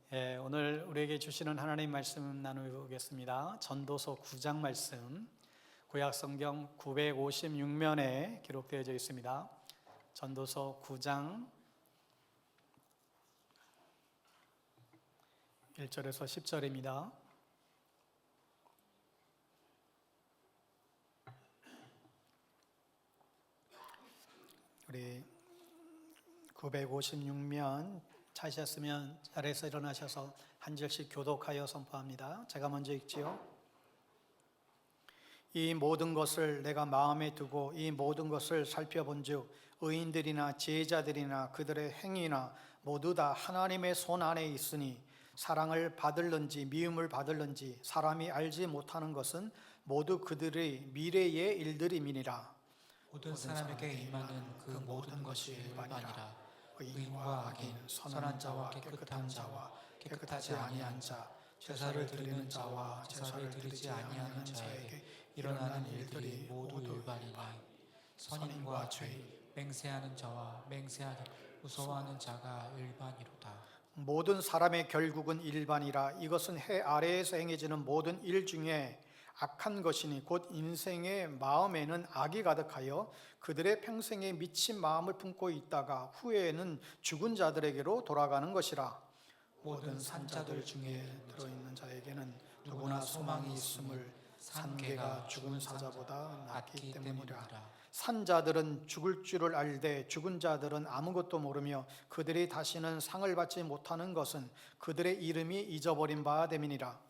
오늘 우리에게 주시는 하나님 말씀 나누겠습니다. 전도서 9장 말씀, 구약성경 956면에 기록되어져 있습니다. 전도서 9장 1절에서 10절입니다. 우리 956면 찾으셨으면 자리에서 일어나셔서 한 절씩 교독하여 선포합니다. 제가 먼저 읽지요. 이 모든 것을 내가 마음에 두고 이 모든 것을 살펴본즉 의인들이나 지혜자들이나 그들의 행위나 모두 다 하나님의 손 안에 있으니 사랑을 받을는지 미움을 받을는지 사람이 알지 못하는 것은 모두 그들의 미래의 일들임이니라. 모든 사람에게 임하는 그 모든 것이 일반이라. 의인과 악인, 선한 자와 깨끗한 자와 깨끗하지 아니한 자, 제사를 드리는 자와 제사를 드리지 아니하는 자에게 일어나는 일들이 모두 일반이니 선인과 죄, 맹세하는 자와 맹세하는 무서워하는 자가 일반이로다. 모든 사람의 결국은 일반이라. 이것은 해 아래에서 행해지는 모든 일 중에 악한 것이니 곧 인생의 마음에는 악이 가득하여 그들의 평생에 미친 마음을 품고 있다가 후에는 죽은 자들에게로 돌아가는 것이라. 모든 산자들 중에 들어있는 자에게는 누구나 소망이 있음을 산개가 죽은 사자보다 낫기 때문이라. 산자들은 죽을 줄을 알되 죽은 자들은 아무것도 모르며 그들이 다시는 상을 받지 못하는 것은 그들의 이름이 잊어버린 바 됨이니라.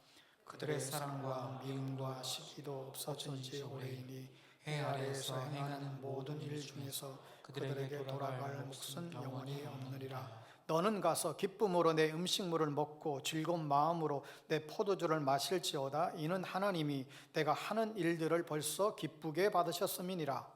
그들의 사랑과 미움과 시기도 없어진 지 오래이니 해 아래에서 행하는 모든 일 중에서 그들에게 돌아갈 몫은 영원히 없느니라. 너는 가서 기쁨으로 내 음식물을 먹고 즐거운 마음으로 내 포도주를 마실지어다. 이는 하나님이 내가 하는 일들을 벌써 기쁘게 받으셨음이니라.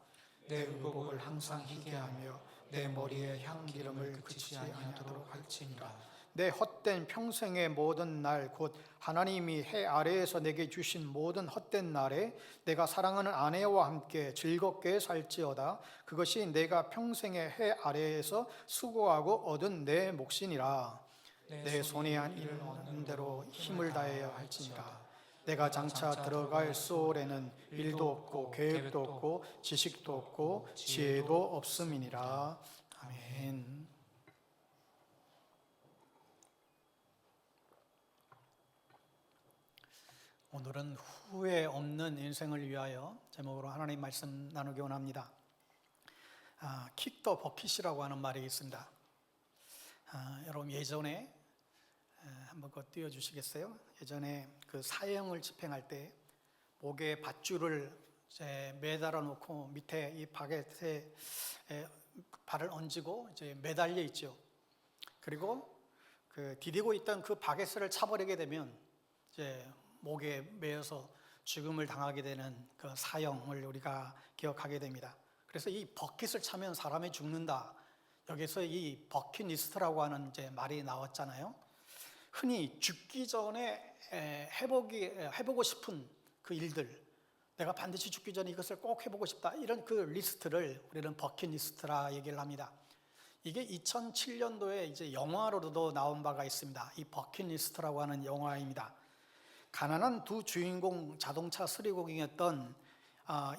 내 의복을 항상 희게 하며 내 머리에 향기름을 그치지 아니하도록 할지니라. 내 헛된 평생의 모든 날 곧 하나님이 해 아래에서 내게 주신 모든 헛된 날에 내가 사랑하는 아내와 함께 즐겁게 살지어다. 그것이 내가 평생의 해 아래에서 수고하고 얻은 내 몫이니라. 내 손이 한 일을 얻는 대로 힘을 다해야 할지니라. 내가 장차 들어갈 소홀에는 일도 없고 계획도 없고 지식도 없고 지혜도 없음이니라. 아멘. 오늘은 후회 없는 인생을 위하여 제목으로 하나님 말씀 나누기 원합니다. 킥 더 버킷이라고 하는 말이 있습니다. 여러분 예전에 한번 그거 띄워주시겠어요? 예전에 그 사형을 집행할 때 목에 밧줄을 이제 매달아 놓고 밑에 이 바게트에 발을 얹고 이제 매달려 있죠. 그리고 그 디디고 있던 그 바게트를 차버리게 되면 이제 목에 매여서 죽음을 당하게 되는 그 사형을 우리가 기억하게 됩니다. 그래서 이 버킷을 차면 사람이 죽는다. 여기서 이 버킷리스트라고 하는 이제 말이 나왔잖아요. 흔히 죽기 전에 해보고 싶은 그 일들, 내가 반드시 죽기 전에 이것을 꼭 해보고 싶다. 이런 그 리스트를 우리는 버킷리스트라 얘기를 합니다. 이게 2007년도에 이제 영화로도 나온 바가 있습니다. 이 버킷리스트라고 하는 영화입니다. 가난한 두 주인공 자동차 수리공이었던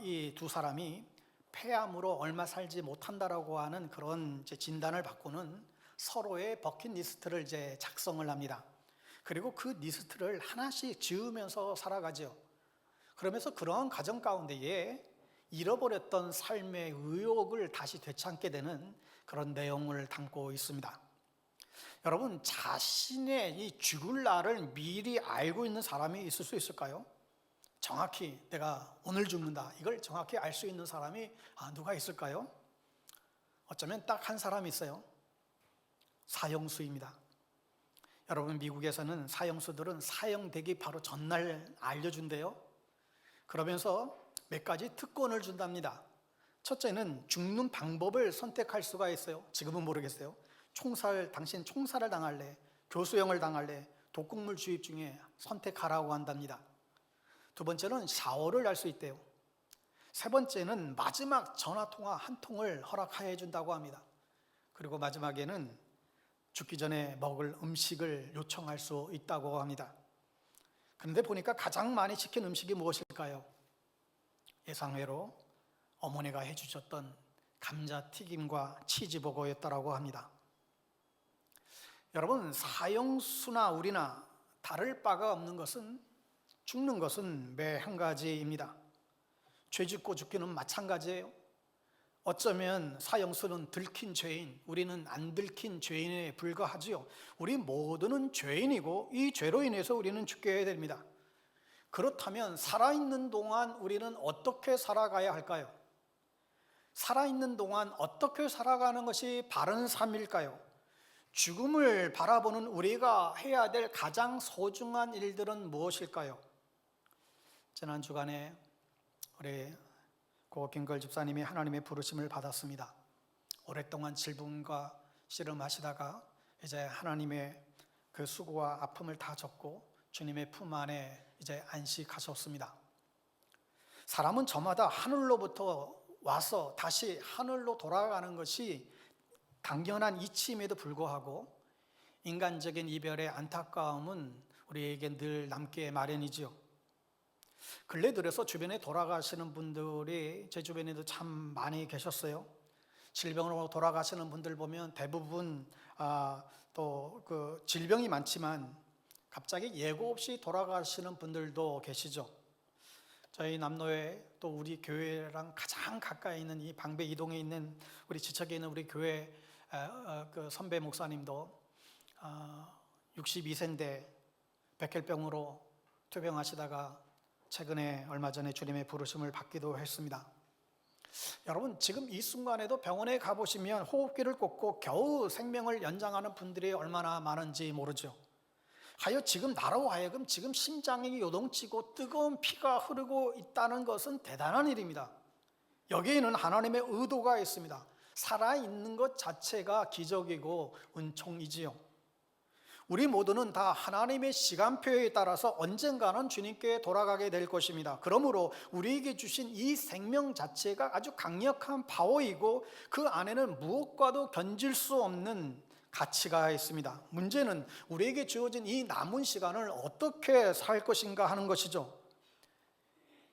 이 두 사람이 폐암으로 얼마 살지 못한다라고 하는 그런 이제 진단을 받고는 서로의 버킷리스트를 이제 작성을 합니다. 그리고 그 리스트를 하나씩 지으면서 살아가죠. 그러면서 그러한 과정 가운데에 잃어버렸던 삶의 의욕을 다시 되찾게 되는 그런 내용을 담고 있습니다. 여러분, 자신의 이 죽을 날을 미리 알고 있는 사람이 있을 수 있을까요? 정확히 내가 오늘 죽는다, 이걸 정확히 알 수 있는 사람이 누가 있을까요? 어쩌면 딱 한 사람이 있어요. 사형수입니다. 여러분, 미국에서는 사형수들은 사형되기 바로 전날 알려준대요. 그러면서 몇 가지 특권을 준답니다. 첫째는 죽는 방법을 선택할 수가 있어요. 지금은 모르겠어요. 당신 총살을 당할래? 교수형을 당할래? 독극물 주입 중에 선택하라고 한답니다. 두 번째는 샤워를 할 수 있대요. 세 번째는 마지막 전화통화 한 통을 허락해 준다고 합니다. 그리고 마지막에는 죽기 전에 먹을 음식을 요청할 수 있다고 합니다. 그런데 보니까 가장 많이 시킨 음식이 무엇일까요? 예상외로 어머니가 해주셨던 감자튀김과 치즈버거였다고 합니다. 여러분, 사형수나 우리나 다를 바가 없는 것은, 죽는 것은 매 한 가지입니다. 죄 짓고 죽기는 마찬가지예요. 어쩌면 사형수는 들킨 죄인, 우리는 안 들킨 죄인에 불과하지요. 우리 모두는 죄인이고 이 죄로 인해서 우리는 죽게 됩니다. 그렇다면 살아있는 동안 우리는 어떻게 살아가야 할까요? 살아있는 동안 어떻게 살아가는 것이 바른 삶일까요? 죽음을 바라보는 우리가 해야 될 가장 소중한 일들은 무엇일까요? 지난 주간에 우리 고 김걸 집사님이 하나님의 부르심을 받았습니다. 오랫동안 질병과 씨름하시다가 이제 하나님의 그 수고와 아픔을 다 접고 주님의 품 안에 이제 안식하셨습니다. 사람은 저마다 하늘로부터 와서 다시 하늘로 돌아가는 것이 당연한 이치임에도 불구하고 인간적인 이별의 안타까움은 우리에게 늘 남게 마련이지요. 근래 들어서 주변에 돌아가시는 분들이 제 주변에도 참 많이 계셨어요. 질병으로 돌아가시는 분들 보면 대부분 또 그 질병이 많지만 갑자기 예고 없이 돌아가시는 분들도 계시죠. 저희 남로에 또 우리 교회랑 가장 가까이 있는 이 방배 이동에 있는 우리 지척에 있는 우리 교회 그 선배 목사님도 62세인데 백혈병으로 투병하시다가 최근에 얼마 전에 주님의 부르심을 받기도 했습니다. 여러분, 지금 이 순간에도 병원에 가보시면 호흡기를 꽂고 겨우 생명을 연장하는 분들이 얼마나 많은지 모르죠. 하여 지금 나로 하여금 지금 심장이 요동치고 뜨거운 피가 흐르고 있다는 것은 대단한 일입니다. 여기에는 하나님의 의도가 있습니다. 살아있는 것 자체가 기적이고 은총이지요. 우리 모두는 다 하나님의 시간표에 따라서 언젠가는 주님께 돌아가게 될 것입니다. 그러므로 우리에게 주신 이 생명 자체가 아주 강력한 파워이고 그 안에는 무엇과도 견질 수 없는 가치가 있습니다. 문제는 우리에게 주어진 이 남은 시간을 어떻게 살 것인가 하는 것이죠.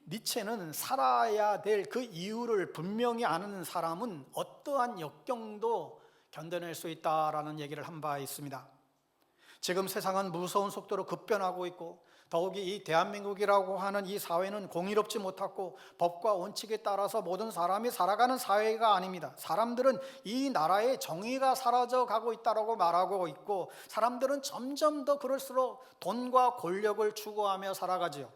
니체는 살아야 될 그 이유를 분명히 아는 사람은 어떠한 역경도 견뎌낼 수 있다라는 얘기를 한 바 있습니다. 지금 세상은 무서운 속도로 급변하고 있고 더욱이 이 대한민국이라고 하는 이 사회는 공의롭지 못하고 법과 원칙에 따라서 모든 사람이 살아가는 사회가 아닙니다. 사람들은 이 나라의 정의가 사라져 가고 있다고 말하고 있고 사람들은 점점 더 그럴수록 돈과 권력을 추구하며 살아가지요.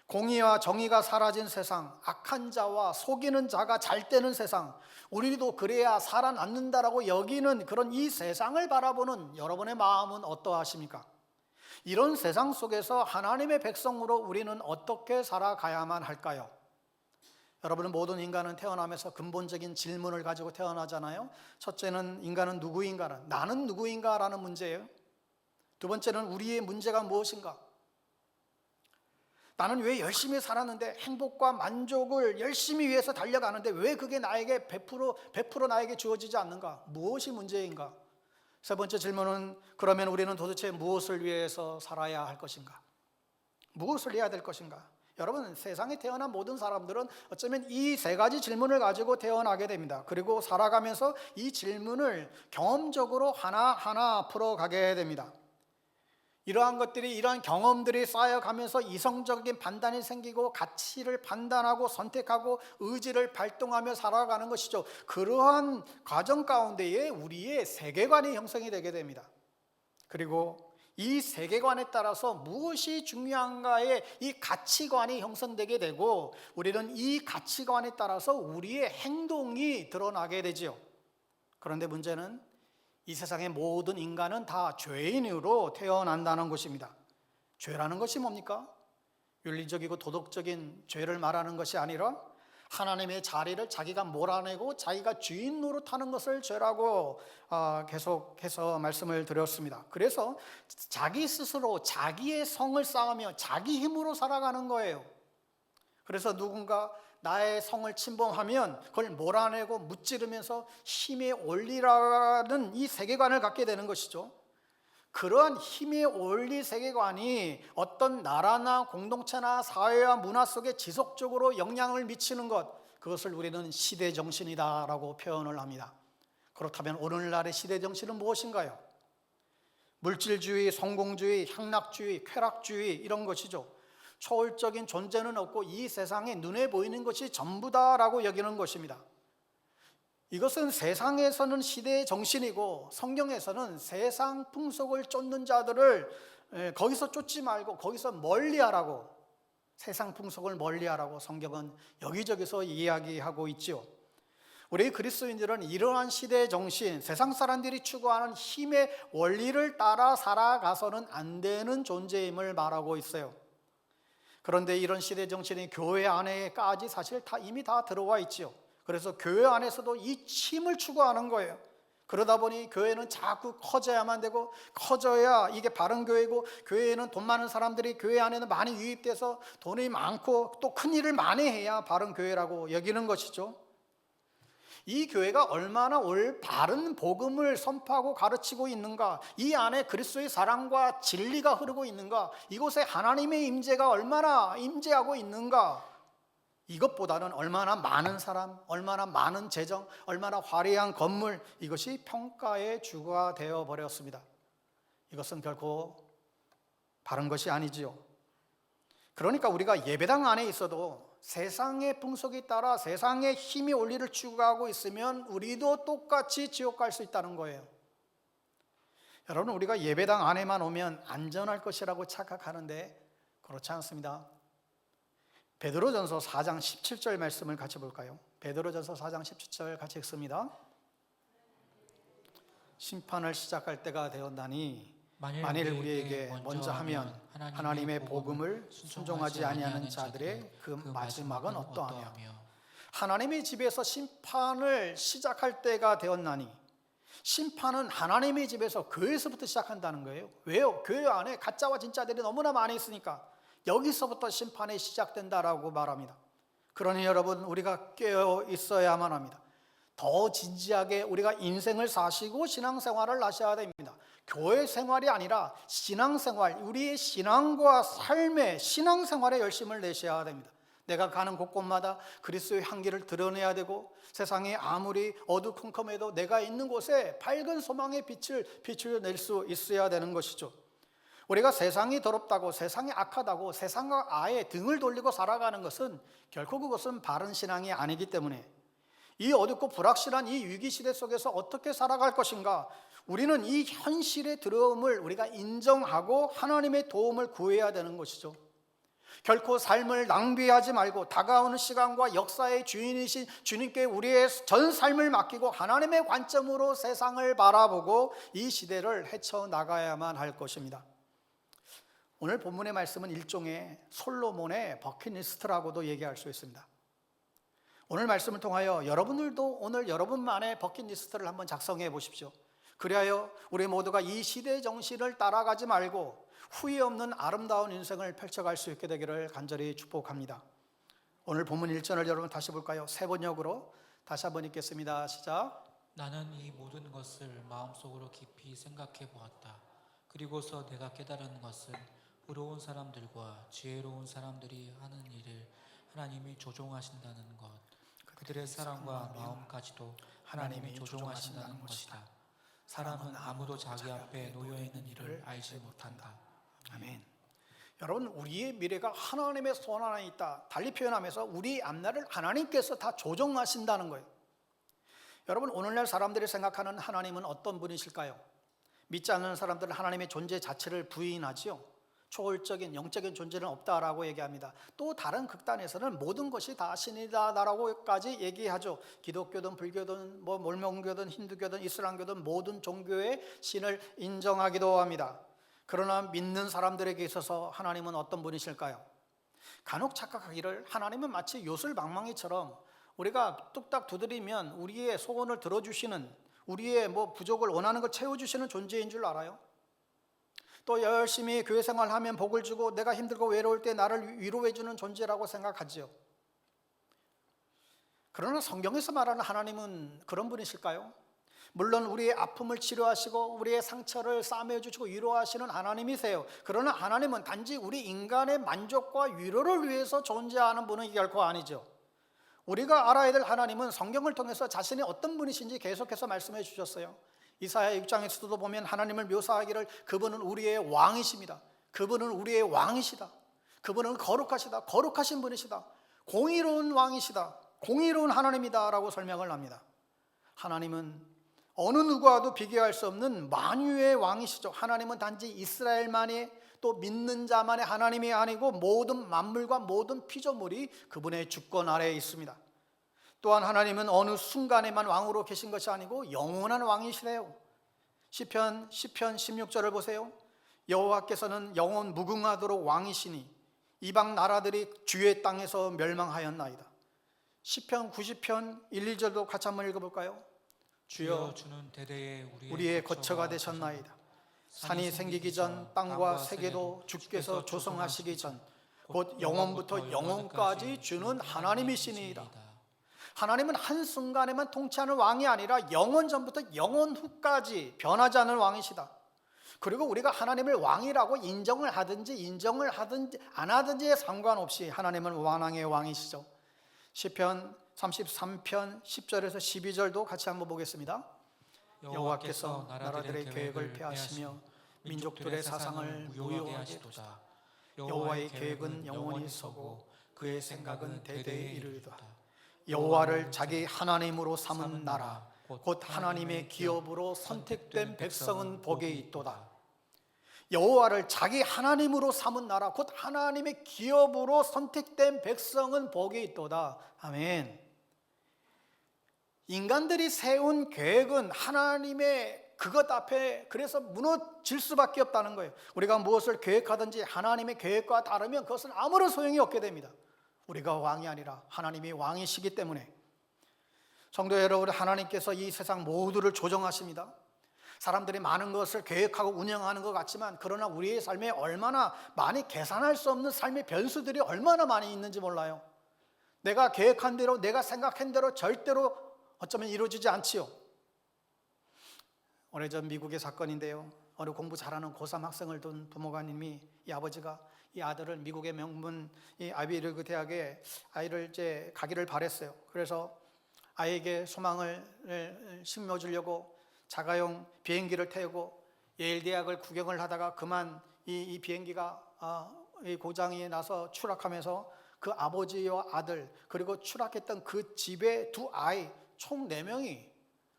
공의와 정의가 사라진 세상, 악한 자와 속이는 자가 잘 되는 세상, 우리도 그래야 살아남는다라고 여기는 그런 이 세상을 바라보는 여러분의 마음은 어떠하십니까? 이런 세상 속에서 하나님의 백성으로 우리는 어떻게 살아가야만 할까요? 여러분, 모든 인간은 태어나면서 근본적인 질문을 가지고 태어나잖아요. 첫째는 인간은 누구인가? 나는 누구인가라는 문제예요. 두 번째는 우리의 문제가 무엇인가? 나는 왜 열심히 살았는데 행복과 만족을 열심히 위해서 달려가는데 왜 그게 나에게 100% 나에게 주어지지 않는가? 무엇이 문제인가? 세 번째 질문은 그러면 우리는 도대체 무엇을 위해서 살아야 할 것인가? 무엇을 해야 될 것인가? 여러분, 세상에 태어난 모든 사람들은 어쩌면 이 세 가지 질문을 가지고 태어나게 됩니다. 그리고 살아가면서 이 질문을 경험적으로 하나하나 풀어가게 됩니다. 이러한 경험들이 쌓여가면서 이성적인 판단이 생기고 가치를 판단하고 선택하고 의지를 발동하며 살아가는 것이죠. 그러한 과정 가운데에 우리의 세계관이 형성이 되게 됩니다. 그리고 이 세계관에 따라서 무엇이 중요한가의 이 가치관이 형성되게 되고 우리는 이 가치관에 따라서 우리의 행동이 드러나게 되지요. 그런데 문제는 이 세상의 모든 인간은 다 죄인으로 태어난다는 것입니다. 죄라는 것이 뭡니까? 윤리적이고 도덕적인 죄를 말하는 것이 아니라 하나님의 자리를 자기가 몰아내고 자기가 주인 노릇하는 것을 죄라고 계속해서 말씀을 드렸습니다. 그래서 자기 스스로 자기의 성을 쌓으며 자기 힘으로 살아가는 거예요. 그래서 누군가 나의 성을 침범하면 그걸 몰아내고 무찌르면서 힘의 원리라는 이 세계관을 갖게 되는 것이죠. 그러한 힘의 원리 세계관이 어떤 나라나 공동체나 사회와 문화 속에 지속적으로 영향을 미치는 것, 그것을 우리는 시대 정신이다라고 표현을 합니다. 그렇다면 오늘날의 시대 정신은 무엇인가요? 물질주의, 성공주의, 향락주의, 쾌락주의 이런 것이죠. 초월적인 존재는 없고 이 세상에 눈에 보이는 것이 전부다라고 여기는 것입니다. 이것은 세상에서는 시대의 정신이고 성경에서는 세상 풍속을 쫓는 자들을 거기서 쫓지 말고 거기서 멀리하라고, 세상 풍속을 멀리하라고 성경은 여기저기서 이야기하고 있죠. 우리 그리스도인들은 이러한 시대의 정신, 세상 사람들이 추구하는 힘의 원리를 따라 살아가서는 안 되는 존재임을 말하고 있어요. 그런데 이런 시대 정신이 교회 안에까지 사실 이미 다 들어와 있죠. 그래서 교회 안에서도 이 힘을 추구하는 거예요. 그러다 보니 교회는 자꾸 커져야만 되고, 커져야 이게 바른 교회고, 교회에는 돈 많은 사람들이 교회 안에는 많이 유입돼서 돈이 많고 또 큰 일을 많이 해야 바른 교회라고 여기는 것이죠. 이 교회가 얼마나 바른 복음을 선포하고 가르치고 있는가, 이 안에 그리스도의 사랑과 진리가 흐르고 있는가, 이곳에 하나님의 임재가 얼마나 임재하고 있는가, 이것보다는 얼마나 많은 사람, 얼마나 많은 재정, 얼마나 화려한 건물, 이것이 평가의 주가 되어 버렸습니다. 이것은 결코 바른 것이 아니지요. 그러니까 우리가 예배당 안에 있어도 세상의 풍속에 따라 세상의 힘이 원리를 추구하고 있으면 우리도 똑같이 지옥 갈 수 있다는 거예요. 여러분, 우리가 예배당 안에만 오면 안전할 것이라고 착각하는데 그렇지 않습니다. 베드로전서 4장 17절 말씀을 같이 볼까요? 베드로전서 4장 17절 같이 읽습니다. 심판을 시작할 때가 되었나니 만일 우리에게 먼저 하면 하나님의 복음을 순종하지 아니하는 자들의 그 마지막은 어떠하며, 하나님의 집에서 심판을 시작할 때가 되었나니, 심판은 하나님의 집에서 교회에서부터 시작한다는 거예요. 왜요? 교회 안에 가짜와 진짜들이 너무나 많이 있으니까 여기서부터 심판이 시작된다라고 말합니다. 그러니 여러분, 우리가 깨어 있어야만 합니다. 더 진지하게 우리가 인생을 사시고 신앙생활을 하셔야 됩니다. 교회 생활이 아니라 신앙생활, 우리의 신앙과 삶의 신앙생활에 열심을 내셔야 됩니다. 내가 가는 곳곳마다 그리스도의 향기를 드러내야 되고, 세상이 아무리 어두컴컴해도 내가 있는 곳에 밝은 소망의 빛을 낼 수 있어야 되는 것이죠. 우리가 세상이 더럽다고, 세상이 악하다고 세상과 아예 등을 돌리고 살아가는 것은 결코 그것은 바른 신앙이 아니기 때문에, 이 어둡고 불확실한 이 위기시대 속에서 어떻게 살아갈 것인가, 우리는 이 현실의 두려움을 우리가 인정하고 하나님의 도움을 구해야 되는 것이죠. 결코 삶을 낭비하지 말고 다가오는 시간과 역사의 주인이신 주님께 우리의 전 삶을 맡기고 하나님의 관점으로 세상을 바라보고 이 시대를 헤쳐나가야만 할 것입니다. 오늘 본문의 말씀은 일종의 솔로몬의 버킷리스트라고도 얘기할 수 있습니다. 오늘 말씀을 통하여 여러분들도 오늘 여러분만의 버킷리스트를 한번 작성해 보십시오. 그리하여 우리 모두가 이 시대의 정신을 따라가지 말고 후회 없는 아름다운 인생을 펼쳐갈 수 있게 되기를 간절히 축복합니다. 오늘 본문 1절을 여러분 다시 볼까요? 세 번역으로 다시 한번 읽겠습니다. 시작. 나는 이 모든 것을 마음속으로 깊이 생각해 보았다. 그리고서 내가 깨달은 것은 의로운 사람들과 지혜로운 사람들이 하는 일을 하나님이 조종하신다는 것, 그들의 사랑과 마음까지도 하나님이 조종하신다는 것이다. 사람은 아무도 자기 앞에 놓여있는 일을 알지 못한다. 아멘. 여러분, 우리의 미래가 하나님의 손 안에 있다. 달리 표현하면서 우리 앞날을 하나님께서 다 조종하신다는 거예요. 여러분, 오늘날 사람들이 생각하는 하나님은 어떤 분이실까요? 믿지 않는 사람들은 하나님의 존재 자체를 부인하지요. 초월적인 영적인 존재는 없다라고 얘기합니다. 또 다른 극단에서는 모든 것이 다 신이다라고까지 얘기하죠. 기독교든 불교든 몰몬교든 힌두교든 이슬람교든 모든 종교의 신을 인정하기도 합니다. 그러나 믿는 사람들에게 있어서 하나님은 어떤 분이실까요? 간혹 착각하기를 하나님은 마치 요술방망이처럼 우리가 뚝딱 두드리면 우리의 소원을 들어주시는, 우리의 부족을 원하는 걸 채워주시는 존재인 줄 알아요? 또 열심히 교회 생활하면 복을 주고 내가 힘들고 외로울 때 나를 위로해 주는 존재라고 생각하지요. 그러나 성경에서 말하는 하나님은 그런 분이실까요? 물론 우리의 아픔을 치료하시고 우리의 상처를 싸매어 주시고 위로하시는 하나님이세요. 그러나 하나님은 단지 우리 인간의 만족과 위로를 위해서 존재하는 분은 결코 아니죠. 우리가 알아야 될 하나님은 성경을 통해서 자신이 어떤 분이신지 계속해서 말씀해 주셨어요. 이사야 6장에서도 보면 하나님을 묘사하기를 그분은 우리의 왕이십니다. 그분은 우리의 왕이시다. 그분은 거룩하시다. 거룩하신 분이시다. 공의로운 왕이시다. 공의로운 하나님이다 라고 설명을 합니다. 하나님은 어느 누구와도 비교할 수 없는 만유의 왕이시죠. 하나님은 단지 이스라엘만이 또 믿는 자만의 하나님이 아니고 모든 만물과 모든 피조물이 그분의 주권 아래에 있습니다. 또한 하나님은 어느 순간에만 왕으로 계신 것이 아니고 영원한 왕이시래요. 시편 16절을 보세요. 여호와께서는 영원 무궁하도록 왕이시니 이방 나라들이 주의 땅에서 멸망하였나이다. 시편 90편 1, 2절도 같이 한번 읽어볼까요? 주여 주는 대대에 우리의 거처가 되셨나이다. 산이 생기기 전 땅과 세계도 주께서 조성하시기 전 곧 영원부터 영원까지 주는 하나님이시니이다. 하나님은 한순간에만 통치하는 왕이 아니라 영원 전부터 영원 후까지 변하지 않는 왕이시다. 그리고 우리가 하나님을 왕이라고 인정을 하든지 안 하든지에 상관없이 하나님은 왕의 왕이시죠. 시편 33편 10절에서 12절도 같이 한번 보겠습니다. 여호와께서 나라들의 계획을 폐하시며 민족들의 사상을 무효하게 하시도다. 여호와의 계획은 영원히 서고 그의 생각은 대대에 이르리도다. 여호와를 자기 하나님으로 삼은 나라 곧 하나님의 기업으로 선택된 백성은 복이 있도다. 여호와를 자기 하나님으로 삼은 나라 곧 하나님의 기업으로 선택된 백성은 복이 있도다. 아멘. 인간들이 세운 계획은 하나님의 그것 앞에 그래서 무너질 수밖에 없다는 거예요. 우리가 무엇을 계획하든지 하나님의 계획과 다르면 그것은 아무런 소용이 없게 됩니다. 우리가 왕이 아니라 하나님이 왕이시기 때문에. 성도 여러분, 하나님께서 이 세상 모두를 조정하십니다. 사람들이 많은 것을 계획하고 운영하는 것 같지만 그러나 우리의 삶에 얼마나 많이 계산할 수 없는 삶의 변수들이 얼마나 많이 있는지 몰라요. 내가 계획한 대로 내가 생각한 대로 절대로 어쩌면 이루어지지 않지요. 오래전 미국의 사건인데요. 어느 공부 잘하는 고3 학생을 둔 부모가님이 이 아버지가 이 아들을 미국의 명문 이 아비리그 대학에 아이를 이제 가기를 바랬어요. 그래서 아이에게 소망을 심어주려고 자가용 비행기를 태우고 예일 대학을 구경을 하다가 그만 이 비행기가 고장이 나서 추락하면서 그 아버지와 아들 그리고 추락했던 그 집의 두 아이 총 4명이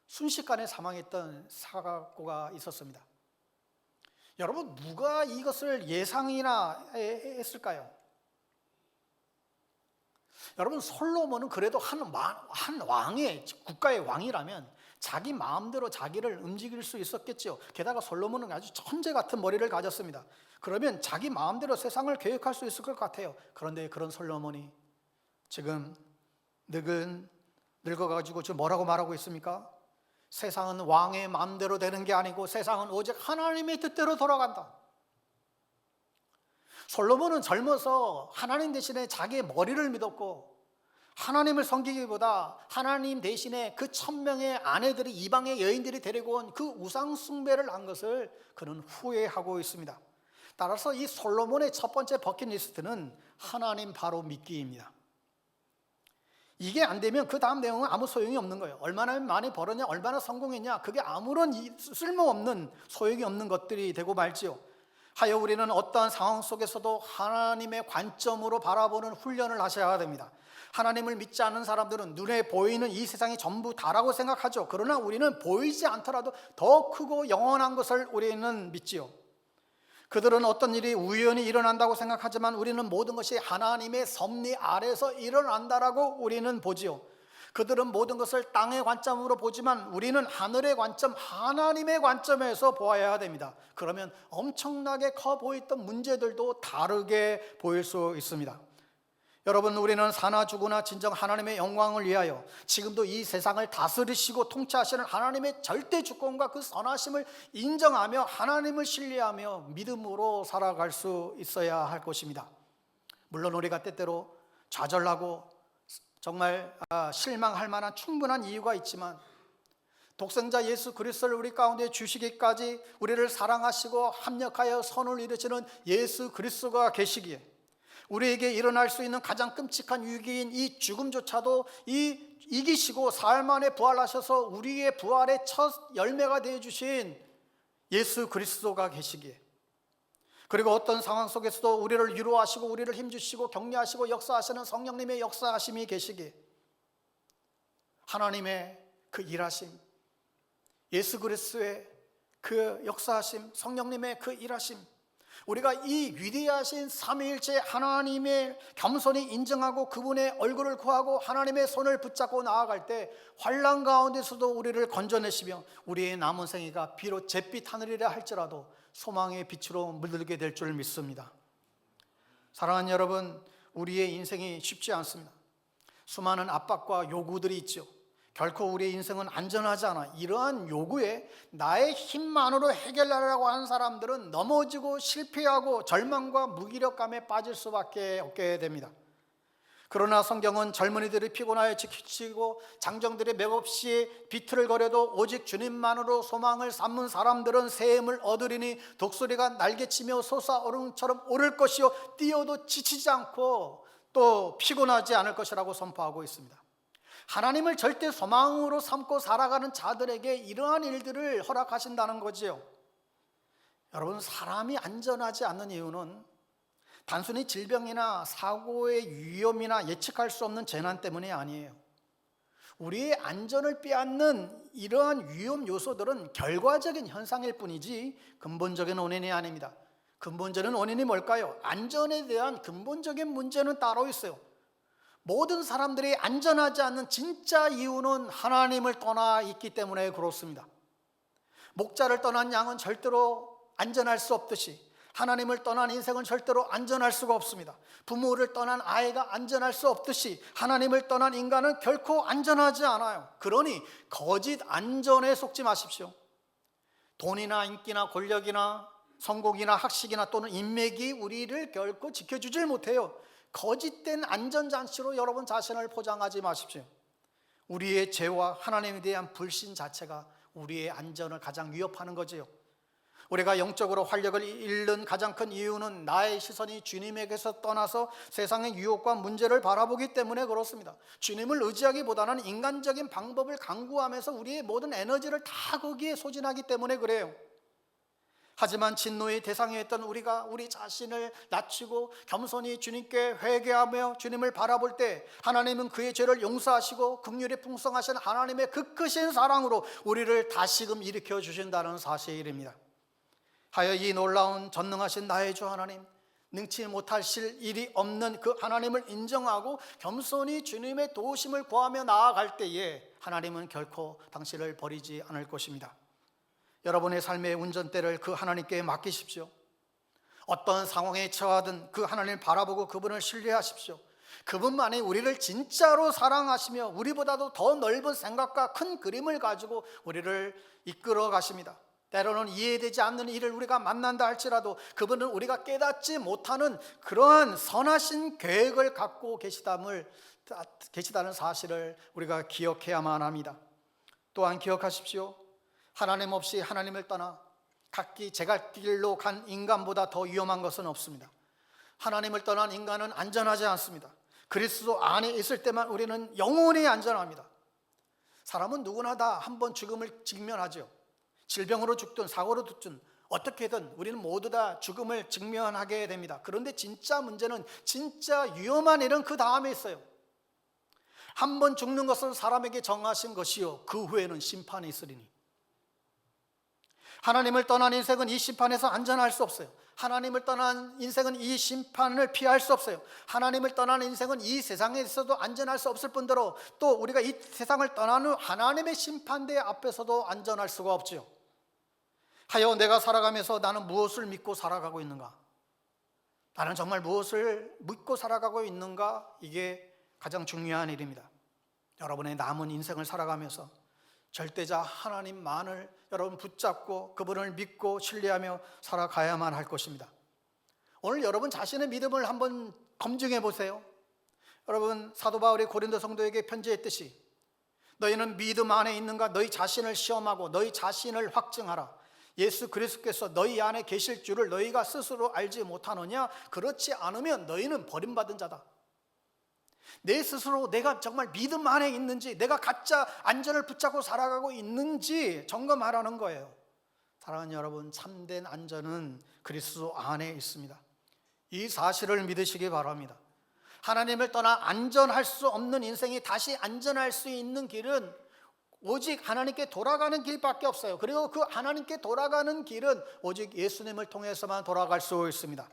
순식간에 사망했던 사고가 있었습니다. 여러분, 누가 이것을 예상이나 했을까요? 여러분, 솔로몬은 그래도 한 왕의 국가의 왕이라면 자기 마음대로 자기를 움직일 수 있었겠죠. 게다가 솔로몬은 아주 천재 같은 머리를 가졌습니다. 그러면 자기 마음대로 세상을 계획할 수 있을 것 같아요. 그런데 그런 솔로몬이 지금 늙어가지고 지금 뭐라고 말하고 있습니까? 세상은 왕의 마음대로 되는 게 아니고 세상은 오직 하나님의 뜻대로 돌아간다. 솔로몬은 젊어서 하나님 대신에 자기의 머리를 믿었고 하나님을 섬기기보다 하나님 대신에 그 1000명의 아내들이 이방의 여인들이 데리고 온 그 우상 숭배를 한 것을 그는 후회하고 있습니다. 따라서 이 솔로몬의 첫 번째 버킷리스트는 하나님 바로 믿기입니다. 이게 안 되면 그 다음 내용은 아무 소용이 없는 거예요. 얼마나 많이 벌었냐, 얼마나 성공했냐, 그게 아무런 쓸모없는 소용이 없는 것들이 되고 말지요. 하여 우리는 어떠한 상황 속에서도 하나님의 관점으로 바라보는 훈련을 하셔야 됩니다. 하나님을 믿지 않는 사람들은 눈에 보이는 이 세상이 전부 다라고 생각하죠. 그러나 우리는 보이지 않더라도 더 크고 영원한 것을 우리는 믿지요. 그들은 어떤 일이 우연히 일어난다고 생각하지만 우리는 모든 것이 하나님의 섭리 아래서 일어난다라고 우리는 보지요. 그들은 모든 것을 땅의 관점으로 보지만 우리는 하늘의 관점, 하나님의 관점에서 보아야 됩니다. 그러면 엄청나게 커 보였던 문제들도 다르게 보일 수 있습니다. 여러분, 우리는 사나 죽으나 진정 하나님의 영광을 위하여 지금도 이 세상을 다스리시고 통치하시는 하나님의 절대 주권과 그 선하심을 인정하며 하나님을 신뢰하며 믿음으로 살아갈 수 있어야 할 것입니다. 물론 우리가 때때로 좌절하고 정말 실망할 만한 충분한 이유가 있지만 독생자 예수 그리스도를 우리 가운데 주시기까지 우리를 사랑하시고 합력하여 선을 이루시는 예수 그리스도가 계시기에 우리에게 일어날 수 있는 가장 끔찍한 위기인 이 죽음조차도 이기시고 사흘 만에 부활하셔서 우리의 부활의 첫 열매가 되어주신 예수 그리스도가 계시기에, 그리고 어떤 상황 속에서도 우리를 위로하시고 우리를 힘주시고 격려하시고 역사하시는 성령님의 역사하심이 계시기에 하나님의 그 일하심, 예수 그리스도의 그 역사하심, 성령님의 그 일하심, 우리가 이 위대하신 삼위일체 하나님의 겸손히 인정하고 그분의 얼굴을 구하고 하나님의 손을 붙잡고 나아갈 때 환난 가운데서도 우리를 건져내시며 우리의 남은 생애가 비록 잿빛 하늘이라 할지라도 소망의 빛으로 물들게 될 줄 믿습니다. 사랑하는 여러분, 우리의 인생이 쉽지 않습니다. 수많은 압박과 요구들이 있죠. 결코 우리의 인생은 안전하지 않아. 이러한 요구에 나의 힘만으로 해결하려고 하는 사람들은 넘어지고 실패하고 절망과 무기력감에 빠질 수밖에 없게 됩니다. 그러나 성경은 젊은이들이 피곤하여 지치고 장정들이 맥없이 비틀거려도 오직 주님만으로 소망을 삼는 사람들은 새 힘을 얻으리니 독수리가 날개치며 솟아오름처럼 오를 것이요 뛰어도 지치지 않고 또 피곤하지 않을 것이라고 선포하고 있습니다. 하나님을 절대 소망으로 삼고 살아가는 자들에게 이러한 일들을 허락하신다는 거지요. 여러분, 사람이 안전하지 않는 이유는 단순히 질병이나 사고의 위험이나 예측할 수 없는 재난 때문이 아니에요. 우리의 안전을 빼앗는 이러한 위험 요소들은 결과적인 현상일 뿐이지 근본적인 원인이 아닙니다. 근본적인 원인이 뭘까요? 안전에 대한 근본적인 문제는 따로 있어요. 모든 사람들이 안전하지 않는 진짜 이유는 하나님을 떠나 있기 때문에 그렇습니다. 목자를 떠난 양은 절대로 안전할 수 없듯이 하나님을 떠난 인생은 절대로 안전할 수가 없습니다. 부모를 떠난 아이가 안전할 수 없듯이 하나님을 떠난 인간은 결코 안전하지 않아요. 그러니 거짓 안전에 속지 마십시오. 돈이나 인기나 권력이나 성공이나 학식이나 또는 인맥이 우리를 결코 지켜주질 못해요. 거짓된 안전장치로 여러분 자신을 포장하지 마십시오. 우리의 죄와 하나님에 대한 불신 자체가 우리의 안전을 가장 위협하는 거지요. 우리가 영적으로 활력을 잃는 가장 큰 이유는 나의 시선이 주님에게서 떠나서 세상의 유혹과 문제를 바라보기 때문에 그렇습니다. 주님을 의지하기보다는 인간적인 방법을 강구하면서 우리의 모든 에너지를 다 거기에 소진하기 때문에 그래요. 하지만 진노의 대상이었던 우리가 우리 자신을 낮추고 겸손히 주님께 회개하며 주님을 바라볼 때 하나님은 그의 죄를 용서하시고 긍휼이 풍성하신 하나님의 그 크신 사랑으로 우리를 다시금 일으켜 주신다는 사실입니다. 하여 이 놀라운 전능하신 나의 주 하나님, 능치 못하실 일이 없는 그 하나님을 인정하고 겸손히 주님의 도우심을 구하며 나아갈 때에 하나님은 결코 당신을 버리지 않을 것입니다. 여러분의 삶의 운전대를 그 하나님께 맡기십시오. 어떤 상황에 처하든 그 하나님을 바라보고 그분을 신뢰하십시오. 그분만이 우리를 진짜로 사랑하시며 우리보다도 더 넓은 생각과 큰 그림을 가지고 우리를 이끌어 가십니다. 때로는 이해되지 않는 일을 우리가 만난다 할지라도 그분은 우리가 깨닫지 못하는 그러한 선하신 계획을 갖고 계시다는 사실을 우리가 기억해야만 합니다. 또한 기억하십시오. 하나님 없이 하나님을 떠나 각기 제갈길로 간 인간보다 더 위험한 것은 없습니다. 하나님을 떠난 인간은 안전하지 않습니다. 그리스도 안에 있을 때만 우리는 영원히 안전합니다. 사람은 누구나 다 한 번 죽음을 직면하죠. 질병으로 죽든 사고로 죽든 어떻게든 우리는 모두 다 죽음을 직면하게 됩니다. 그런데 진짜 문제는 진짜 위험한 일은 그 다음에 있어요. 한 번 죽는 것은 사람에게 정하신 것이요 그 후에는 심판이 있으리니. 하나님을 떠난 인생은 이 심판에서 안전할 수 없어요. 하나님을 떠난 인생은 이 심판을 피할 수 없어요. 하나님을 떠난 인생은 이 세상에 있어도 안전할 수 없을 뿐더러 또 우리가 이 세상을 떠난 후 하나님의 심판대 앞에서도 안전할 수가 없지요. 하여 내가 살아가면서 나는 무엇을 믿고 살아가고 있는가? 나는 정말 무엇을 믿고 살아가고 있는가? 이게 가장 중요한 일입니다. 여러분의 남은 인생을 살아가면서 절대자 하나님만을 여러분 붙잡고 그분을 믿고 신뢰하며 살아가야만 할 것입니다. 오늘 여러분 자신의 믿음을 한번 검증해 보세요. 여러분, 사도 바울이 고린도 성도에게 편지했듯이 너희는 믿음 안에 있는가? 너희 자신을 시험하고 너희 자신을 확증하라. 예수 그리스도께서 너희 안에 계실 줄을 너희가 스스로 알지 못하느냐? 그렇지 않으면 너희는 버림받은 자다. 내 스스로 내가 정말 믿음 안에 있는지, 내가 가짜 안전을 붙잡고 살아가고 있는지 점검하라는 거예요. 사랑하는 여러분, 참된 안전은 그리스도 안에 있습니다. 이 사실을 믿으시기 바랍니다. 하나님을 떠나 안전할 수 없는 인생이 다시 안전할 수 있는 길은 오직 하나님께 돌아가는 길밖에 없어요. 그리고 그 하나님께 돌아가는 길은 오직 예수님을 통해서만 돌아갈 수 있습니다.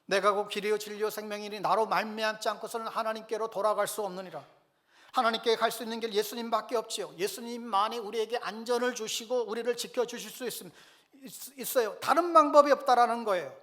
내가 곧 길이요 진리요 생명이니 나로 말미암지 않고서는 하나님께로 돌아갈 수 없느니라. 하나님께 갈 수 있는 길 예수님밖에 없지요. 예수님만이 우리에게 안전을 주시고 우리를 지켜주실 수 있어요. 다른 방법이 없다라는 거예요.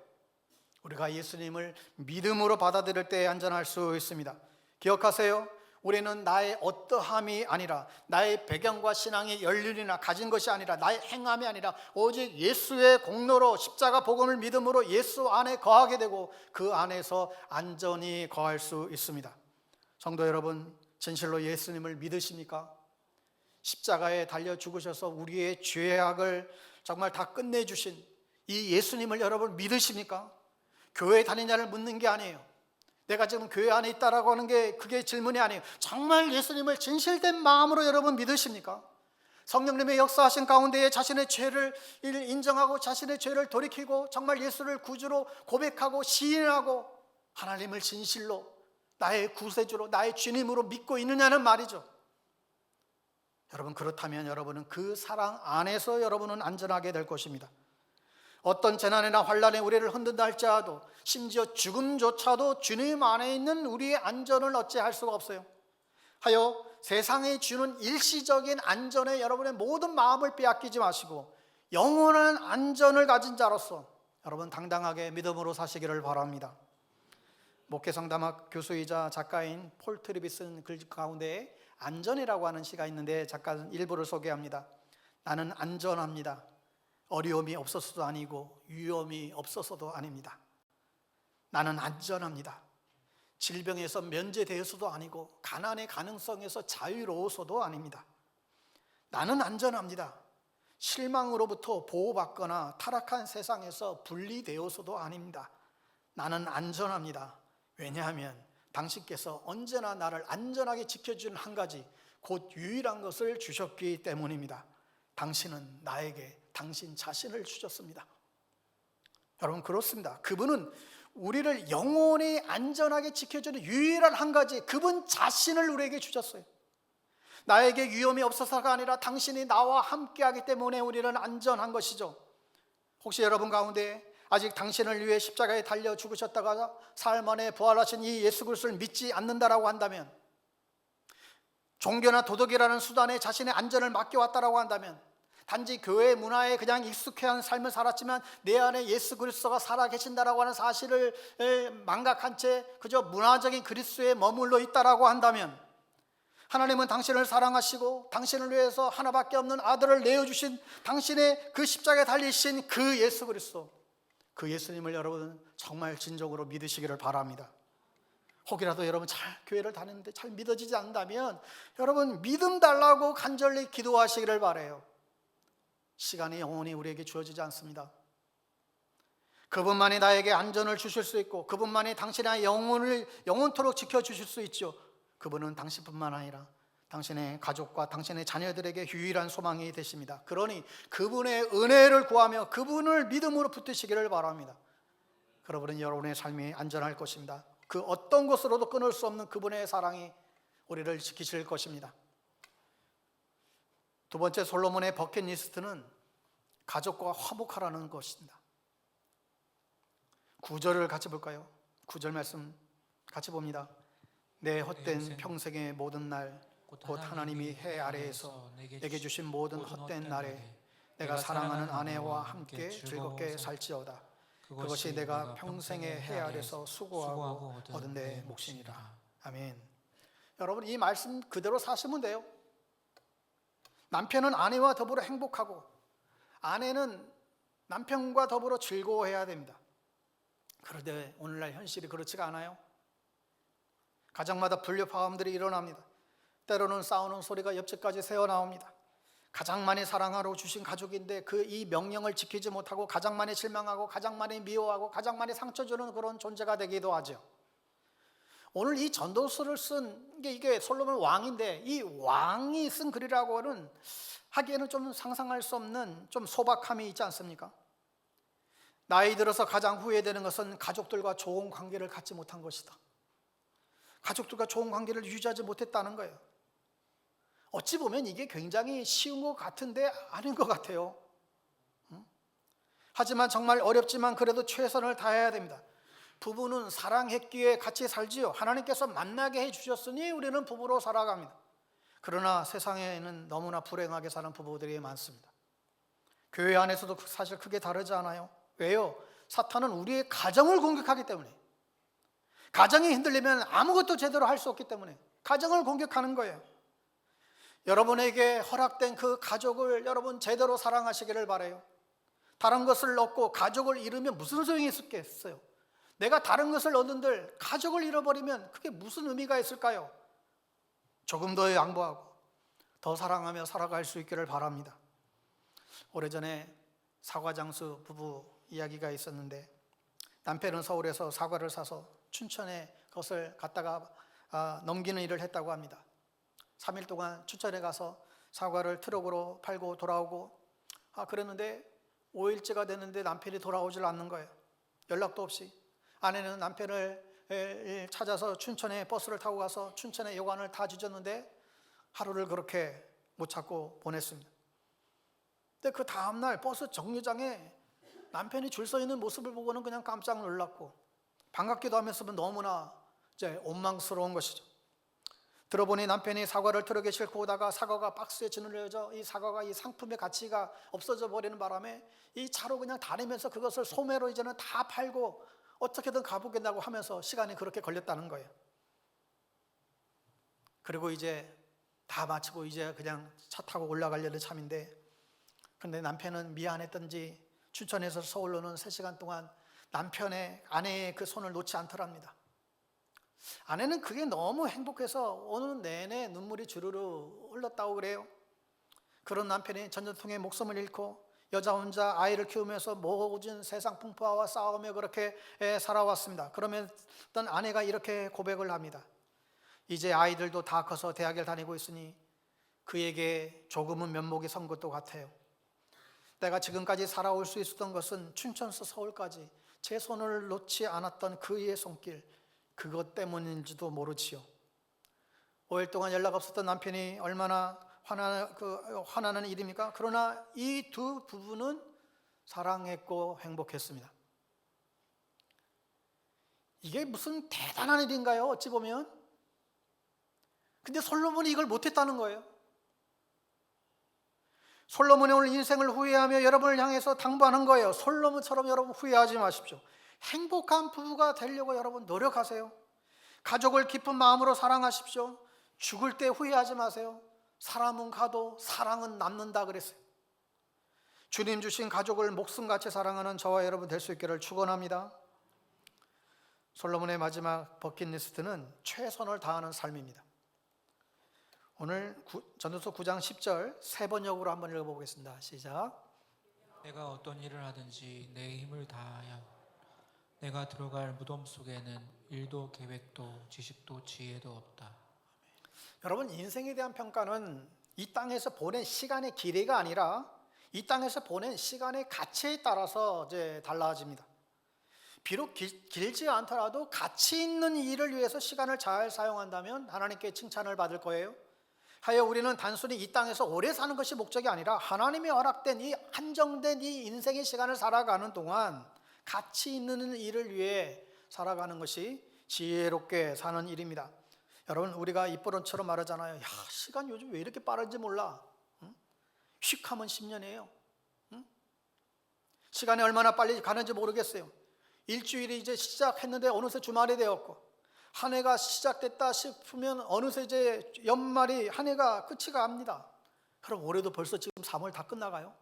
우리가 예수님을 믿음으로 받아들일 때 안전할 수 있습니다. 기억하세요. 우리는 나의 어떠함이 아니라, 나의 배경과 신앙의 연륜이나 가진 것이 아니라, 나의 행함이 아니라 오직 예수의 공로로 십자가 복음을 믿음으로 예수 안에 거하게 되고 그 안에서 안전히 거할 수 있습니다. 성도 여러분, 진실로 예수님을 믿으십니까? 십자가에 달려 죽으셔서 우리의 죄악을 정말 다 끝내주신 이 예수님을 여러분 믿으십니까? 교회 다니냐를 묻는 게 아니에요. 내가 지금 교회 안에 있다라고 하는 게 그게 질문이 아니에요. 정말 예수님을 진실된 마음으로 여러분 믿으십니까? 성령님의 역사하신 가운데에 자신의 죄를 인정하고 자신의 죄를 돌이키고 정말 예수를 구주로 고백하고 시인하고 하나님을 진실로 나의 구세주로 나의 주님으로 믿고 있느냐는 말이죠. 여러분, 그렇다면 여러분은 그 사랑 안에서 여러분은 안전하게 될 것입니다. 어떤 재난이나 환란에 우리를 흔든다 할지라도, 심지어 죽음조차도 주님 안에 있는 우리의 안전을 어찌할 수가 없어요. 하여 세상에 주는 일시적인 안전에 여러분의 모든 마음을 빼앗기지 마시고 영원한 안전을 가진 자로서 여러분 당당하게 믿음으로 사시기를 바랍니다. 목회상담학 교수이자 작가인 폴 트리비 쓴 글 가운데 안전이라고 하는 시가 있는데 작가는 일부를 소개합니다. 나는 안전합니다. 어려움이 없어서도 아니고 위험이 없어서도 아닙니다. 나는 안전합니다. 질병에서 면제되어서도 아니고 가난의 가능성에서 자유로워서도 아닙니다. 나는 안전합니다. 실망으로부터 보호받거나 타락한 세상에서 분리되어서도 아닙니다. 나는 안전합니다. 왜냐하면 당신께서 언제나 나를 안전하게 지켜주는 한 가지, 곧 유일한 것을 주셨기 때문입니다. 당신은 나에게 당신 자신을 주셨습니다. 여러분, 그렇습니다. 그분은 우리를 영원히 안전하게 지켜주는 유일한 한 가지, 그분 자신을 우리에게 주셨어요. 나에게 위험이 없어서가 아니라 당신이 나와 함께하기 때문에 우리는 안전한 것이죠. 혹시 여러분 가운데 아직 당신을 위해 십자가에 달려 죽으셨다가 사흘 만에 부활하신 이 예수 그리스도를 믿지 않는다라고 한다면, 종교나 도덕이라는 수단에 자신의 안전을 맡겨왔다라고 한다면, 단지 교회 문화에 그냥 익숙한 삶을 살았지만 내 안에 예수 그리스도가 살아계신다라고 하는 사실을 망각한 채 그저 문화적인 그리스도에 머물러 있다라고 한다면, 하나님은 당신을 사랑하시고 당신을 위해서 하나밖에 없는 아들을 내어주신 당신의 그 십자가에 달리신 그 예수 그리스도, 그 예수님을 여러분 정말 진정으로 믿으시기를 바랍니다. 혹이라도 여러분 교회를 다니는데 잘 믿어지지 않는다면 여러분 믿음 달라고 간절히 기도하시기를 바라요. 시간이 영원히 우리에게 주어지지 않습니다. 그분만이 나에게 안전을 주실 수 있고 그분만이 당신의 영혼을 영원토록 지켜주실 수 있죠. 그분은 당신뿐만 아니라 당신의 가족과 당신의 자녀들에게 유일한 소망이 되십니다. 그러니 그분의 은혜를 구하며 그분을 믿음으로 붙드시기를 바랍니다. 그러면 여러분의 삶이 안전할 것입니다. 그 어떤 것으로도 끊을 수 없는 그분의 사랑이 우리를 지키실 것입니다. 두 번째, 솔로몬의 버킷리스트는 가족과 화목하라는 것입니다. 9절을 같이 볼까요? 9절 말씀 같이 봅니다. 내 헛된 평생의 모든 날, 곧 하나님이 해 아래에서 내게 주신 모든 헛된 날에 내가 사랑하는 아내와 함께 즐겁게 살지어다. 그것이 내가 평생의 해 아래서 수고하고 얻은 내 몫이니라. 아멘. 여러분, 이 말씀 그대로 사시면 돼요. 남편은 아내와 더불어 행복하고 아내는 남편과 더불어 즐거워해야 됩니다. 그런데 오늘날 현실이 그렇지가 않아요. 가정마다 불협화음들이 일어납니다. 때로는 싸우는 소리가 옆집까지 새어나옵니다. 가장 많이 사랑하러 주신 가족인데 이 명령을 지키지 못하고 가장 많이 실망하고 가장 많이 미워하고 가장 많이 상처 주는 그런 존재가 되기도 하죠. 오늘 이 전도서를 쓴 게 이게 솔로몬 왕인데, 이 왕이 쓴 글이라고는 하기에는 좀 상상할 수 없는 좀 소박함이 있지 않습니까? 나이 들어서 가장 후회되는 것은 가족들과 좋은 관계를 갖지 못한 것이다. 가족들과 좋은 관계를 유지하지 못했다는 거예요. 어찌 보면 이게 굉장히 쉬운 것 같은데 아닌 것 같아요. 하지만 정말 어렵지만 그래도 최선을 다해야 됩니다. 부부는 사랑했기에 같이 살지요. 하나님께서 만나게 해주셨으니 우리는 부부로 살아갑니다. 그러나 세상에는 너무나 불행하게 사는 부부들이 많습니다. 교회 안에서도 사실 크게 다르지 않아요. 왜요? 사탄은 우리의 가정을 공격하기 때문에, 가정이 흔들리면 아무것도 제대로 할 수 없기 때문에 가정을 공격하는 거예요. 여러분에게 허락된 그 가족을 여러분 제대로 사랑하시기를 바라요. 다른 것을 얻고 가족을 잃으면 무슨 소용이 있겠어요? 내가 다른 것을 얻은들 가족을 잃어버리면 그게 무슨 의미가 있을까요? 조금 더 양보하고 더 사랑하며 살아갈 수 있기를 바랍니다. 오래전에 사과장수 부부 이야기가 있었는데, 남편은 서울에서 사과를 사서 춘천에 그것을 갖다가 넘기는 일을 했다고 합니다. 3일 동안 춘천에 가서 사과를 트럭으로 팔고 돌아오고 그랬는데 5일째가 됐는데 남편이 돌아오질 않는 거예요. 연락도 없이. 아내는 남편을 찾아서 춘천에 버스를 타고 가서 춘천에 여관을 다 뒤졌는데 하루를 그렇게 못 찾고 보냈습니다. 근데 그 다음날 버스 정류장에 남편이 줄 서 있는 모습을 보고는 그냥 깜짝 놀랐고 반갑기도 하면서 너무나 이제 원망스러운 것이죠. 들어보니 남편이 사과를 트럭에 싣고 오다가 사과가 박스에 짓눌려져 이 사과가 이 상품의 가치가 없어져 버리는 바람에 이 차로 그냥 다니면서 그것을 소매로 이제는 다 팔고 어떻게든 가보겠다고 하면서 시간이 그렇게 걸렸다는 거예요. 그리고 이제 다 마치고 이제 그냥 차 타고 올라가려는 참인데, 근데 남편은 미안했던지 춘천에서 서울로는 3시간 동안 아내의 그 손을 놓지 않더랍니다. 아내는 그게 너무 행복해서 오늘 내내 눈물이 주르르 흘렀다고 그래요. 그런 남편이 전쟁통에 목숨을 잃고 여자 혼자 아이를 키우면서 모진 세상 풍파와 싸우며 그렇게 살아왔습니다. 그러면 어떤 아내가 이렇게 고백을 합니다. 이제 아이들도 다 커서 대학을 다니고 있으니 그에게 조금은 면목이 선 것도 같아요. 내가 지금까지 살아올 수 있었던 것은 춘천에서 서울까지 제 손을 놓지 않았던 그의 손길, 그것 때문인지도 모르지요. 5일 동안 연락 없었던 남편이 얼마나 화나는 일입니까? 그러나 이 두 부부는 사랑했고 행복했습니다. 이게 무슨 대단한 일인가요? 어찌 보면. 근데 솔로몬이 이걸 못했다는 거예요. 솔로몬이 오늘 인생을 후회하며 여러분을 향해서 당부하는 거예요. 솔로몬처럼 여러분 후회하지 마십시오. 행복한 부부가 되려고 여러분 노력하세요. 가족을 깊은 마음으로 사랑하십시오. 죽을 때 후회하지 마세요. 사람은 가도 사랑은 남는다 그랬어요. 주님 주신 가족을 목숨같이 사랑하는 저와 여러분 될 수 있기를 축원합니다. 솔로몬의 마지막 버킷리스트는 최선을 다하는 삶입니다. 오늘 전도서 9장 10절 3번역으로 한번 읽어보겠습니다. 시작. 내가 어떤 일을 하든지 내 힘을 다하여 내가 들어갈 무덤 속에는 일도 계획도 지식도 지혜도 없다. 여러분, 인생에 대한 평가는 이 땅에서 보낸 시간의 길이가 아니라 이 땅에서 보낸 시간의 가치에 따라서 이제 달라집니다. 비록 길지 않더라도 가치 있는 일을 위해서 시간을 잘 사용한다면 하나님께 칭찬을 받을 거예요. 하여 우리는 단순히 이 땅에서 오래 사는 것이 목적이 아니라 하나님이 허락된 이 한정된 이 인생의 시간을 살아가는 동안 가치 있는 일을 위해 살아가는 것이 지혜롭게 사는 일입니다. 여러분, 우리가 입버릇처럼 말하잖아요. 야, 시간 요즘 왜 이렇게 빠른지 몰라. 휙 하면 10년이에요. 시간이 얼마나 빨리 가는지 모르겠어요. 일주일이 이제 시작했는데 어느새 주말이 되었고, 한 해가 시작됐다 싶으면 어느새 이제 연말이 한 해가 끝이 갑니다. 그럼 올해도 벌써 지금 3월 다 끝나가요.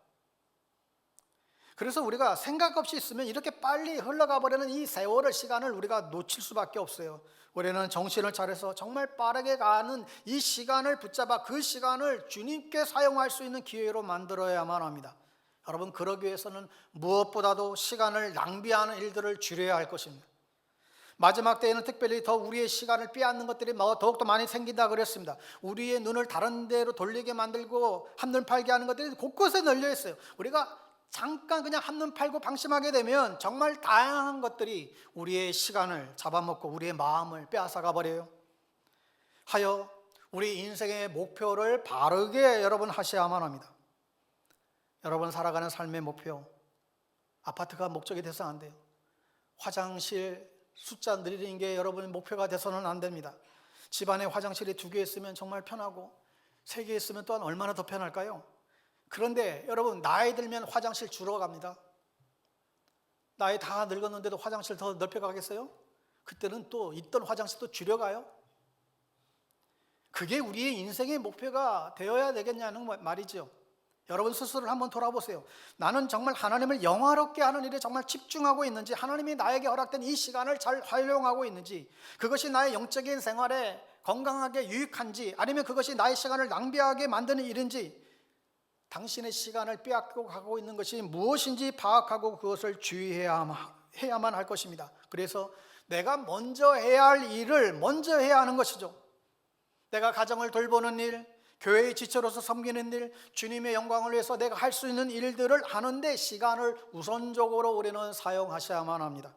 그래서 우리가 생각 없이 있으면 이렇게 빨리 흘러가 버리는 이 세월의 시간을 우리가 놓칠 수밖에 없어요. 우리는 정신을 차려서 정말 빠르게 가는 이 시간을 붙잡아 그 시간을 주님께 사용할 수 있는 기회로 만들어야만 합니다. 여러분, 그러기 위해서는 무엇보다도 시간을 낭비하는 일들을 줄여야 할 것입니다. 마지막 때에는 특별히 더 우리의 시간을 빼앗는 것들이 더욱더 많이 생긴다 그랬습니다. 우리의 눈을 다른 데로 돌리게 만들고 한눈 팔게 하는 것들이 곳곳에 널려 있어요. 우리가 잠깐 그냥 한눈 팔고 방심하게 되면 정말 다양한 것들이 우리의 시간을 잡아먹고 우리의 마음을 빼앗아가 버려요. 하여 우리 인생의 목표를 바르게 여러분 하셔야만 합니다. 여러분 살아가는 삶의 목표, 아파트가 목적이 돼서 안 돼요. 화장실 숫자 늘리는 게 여러분의 목표가 돼서는 안 됩니다. 집안에 화장실이 2개 있으면 정말 편하고 3개 있으면 또한 얼마나 더 편할까요? 그런데 여러분, 나이 들면 화장실 줄어갑니다. 나이 다 늙었는데도 화장실 더 넓혀가겠어요? 그때는 또 있던 화장실도 줄여가요? 그게 우리의 인생의 목표가 되어야 되겠냐는 말이죠. 여러분 스스로를 한번 돌아보세요. 나는 정말 하나님을 영화롭게 하는 일에 정말 집중하고 있는지, 하나님이 나에게 허락된 이 시간을 잘 활용하고 있는지, 그것이 나의 영적인 생활에 건강하게 유익한지, 아니면 그것이 나의 시간을 낭비하게 만드는 일인지, 당신의 시간을 빼앗고 가고 있는 것이 무엇인지 파악하고 그것을 주의해야만 할 것입니다. 그래서 내가 먼저 해야 할 일을 먼저 해야 하는 것이죠. 내가 가정을 돌보는 일, 교회의 지체로서 섬기는 일, 주님의 영광을 위해서 내가 할 수 있는 일들을 하는데 시간을 우선적으로 우리는 사용하셔야만 합니다.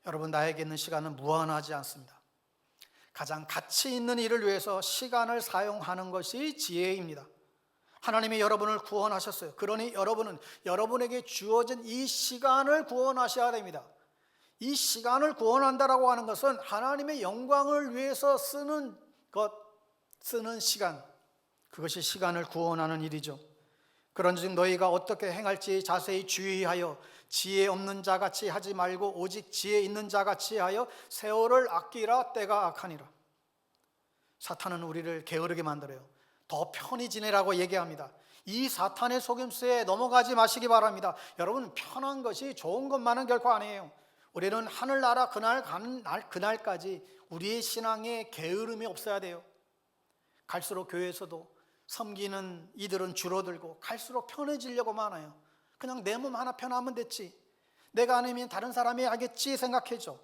여러분, 나에게 있는 시간은 무한하지 않습니다. 가장 가치 있는 일을 위해서 시간을 사용하는 것이 지혜입니다. 하나님이 여러분을 구원하셨어요. 그러니 여러분은 여러분에게 주어진 이 시간을 구원하셔야 됩니다. 이 시간을 구원한다라고 하는 것은 하나님의 영광을 위해서 쓰는 시간, 그것이 시간을 구원하는 일이죠. 그런즉 너희가 어떻게 행할지 자세히 주의하여 지혜 없는 자같이 하지 말고 오직 지혜 있는 자같이 하여 세월을 아끼라. 때가 악하니라. 사탄은 우리를 게으르게 만들어요. 더 편히 지내라고 얘기합니다. 이 사탄의 속임수에 넘어가지 마시기 바랍니다. 여러분, 편한 것이 좋은 것만은 결코 아니에요. 우리는 하늘나라 그날까지 우리의 신앙에 게으름이 없어야 돼요. 갈수록 교회에서도 섬기는 이들은 줄어들고 갈수록 편해지려고만 해요. 그냥 내 몸 하나 편하면 됐지, 내가 아니면 다른 사람이 하겠지 생각해줘.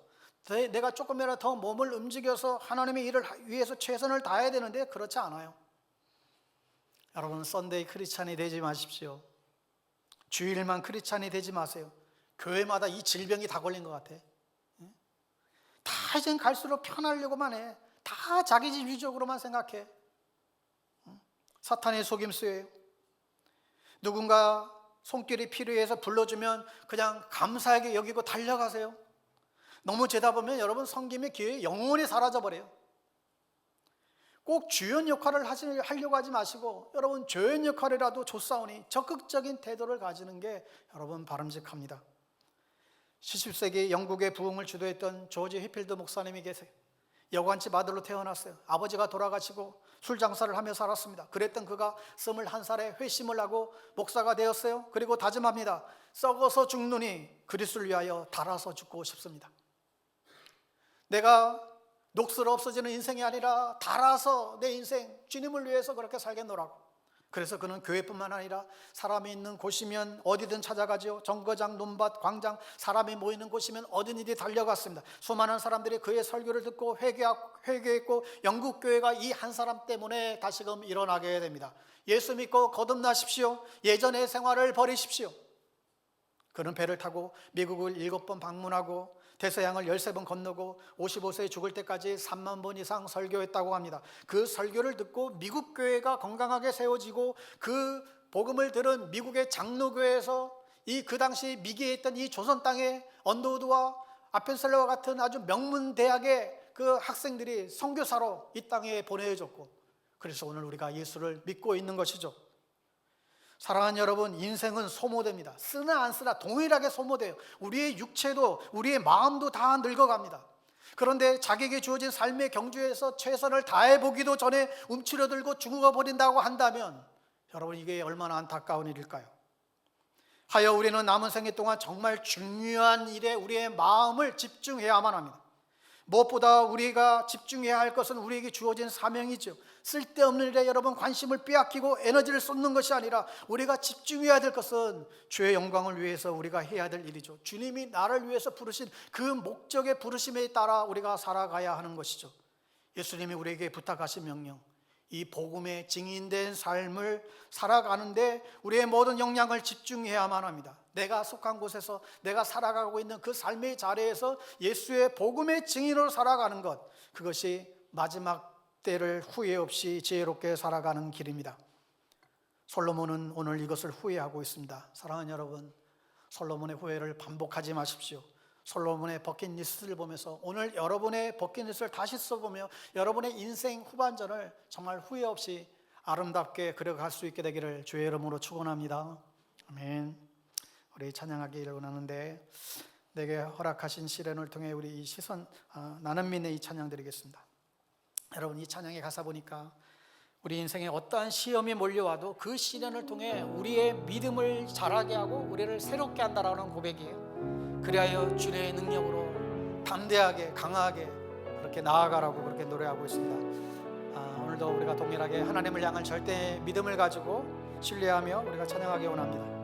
내가 조금이라도 더 몸을 움직여서 하나님의 일을 위해서 최선을 다해야 되는데 그렇지 않아요. 여러분, 썬데이 크리스찬이 되지 마십시오. 주일만 크리스찬이 되지 마세요. 교회마다 이 질병이 다 걸린 것 같아. 다 이젠 갈수록 편하려고만 해. 다 자기 집 위주로만 생각해. 사탄의 속임수예요. 누군가 손길이 필요해서 불러주면 그냥 감사하게 여기고 달려가세요. 너무 재다 보면 여러분 섬김의 기회 영원히 사라져버려요. 꼭 주연 역할을 하려고 하지 마시고 여러분 조연 역할이라도 좋사오니 적극적인 태도를 가지는 게 여러분 바람직합니다. 70세기 영국의 부흥을 주도했던 조지 휘필드 목사님이 계세요. 여관집 아들로 태어났어요. 아버지가 돌아가시고 술 장사를 하며 살았습니다. 그랬던 그가 21살에 회심을 하고 목사가 되었어요. 그리고 다짐합니다. 썩어서 죽느니 그리스도를 위하여 달아서 죽고 싶습니다. 내가 녹슬어 없어지는 인생이 아니라 달아서 내 인생 주님을 위해서 그렇게 살겠노라고. 그래서 그는 교회뿐만 아니라 사람이 있는 곳이면 어디든 찾아가죠. 정거장, 논밭, 광장, 사람이 모이는 곳이면 어디든지 달려갔습니다. 수많은 사람들이 그의 설교를 듣고 회개했고 영국 교회가 이 한 사람 때문에 다시금 일어나게 됩니다. 예수 믿고 거듭나십시오. 예전의 생활을 버리십시오. 그는 배를 타고 미국을 7번 방문하고 대서양을 13번 건너고 55세에 죽을 때까지 3만 번 이상 설교했다고 합니다. 그 설교를 듣고 미국 교회가 건강하게 세워지고 그 복음을 들은 미국의 장로교회에서 그 당시 미기에 있던 이 조선 땅에 언더우드와 아펜셀러와 같은 아주 명문 대학의 그 학생들이 선교사로 이 땅에 보내졌고, 그래서 오늘 우리가 예수를 믿고 있는 것이죠. 사랑하는 여러분, 인생은 소모됩니다. 쓰나 안 쓰나 동일하게 소모돼요. 우리의 육체도 우리의 마음도 다 늙어갑니다. 그런데 자기에게 주어진 삶의 경주에서 최선을 다해보기도 전에 움츠러들고 죽어버린다고 한다면 여러분 이게 얼마나 안타까운 일일까요? 하여 우리는 남은 생애 동안 정말 중요한 일에 우리의 마음을 집중해야만 합니다. 무엇보다 우리가 집중해야 할 것은 우리에게 주어진 사명이죠. 쓸데없는 일에 여러분 관심을 빼앗기고 에너지를 쏟는 것이 아니라 우리가 집중해야 될 것은 주의 영광을 위해서 우리가 해야 될 일이죠. 주님이 나를 위해서 부르신 그 목적의 부르심에 따라 우리가 살아가야 하는 것이죠. 예수님이 우리에게 부탁하신 명령, 이 복음의 증인된 삶을 살아가는데 우리의 모든 역량을 집중해야만 합니다. 내가 속한 곳에서 내가 살아가고 있는 그 삶의 자리에서 예수의 복음의 증인으로 살아가는 것, 그것이 마지막 때를 후회 없이 지혜롭게 살아가는 길입니다. 솔로몬은 오늘 이것을 후회하고 있습니다. 사랑하는 여러분, 솔로몬의 후회를 반복하지 마십시오. 솔로몬의 버킷리스트를 보면서 오늘 여러분의 버킷리스트를 다시 써보며 여러분의 인생 후반전을 정말 후회 없이 아름답게 그려갈 수 있게 되기를 주의 이름으로 축원합니다. 아멘. 우리 찬양하기를 원하는데 내게 허락하신 시련을 통해 우리 이 시선 나는 믿네 이 찬양 드리겠습니다. 여러분, 이 찬양의 가사 보니까 우리 인생에 어떠한 시험이 몰려와도 그 시련을 통해 우리의 믿음을 자라게 하고 우리를 새롭게 한다라는 고백이에요. 그리하여 주의 능력으로 담대하게 강하게 그렇게 나아가라고 그렇게 노래하고 있습니다. 오늘도 우리가 동일하게 하나님을 향한 절대 믿음을 가지고 신뢰하며 우리가 찬양하기 원합니다.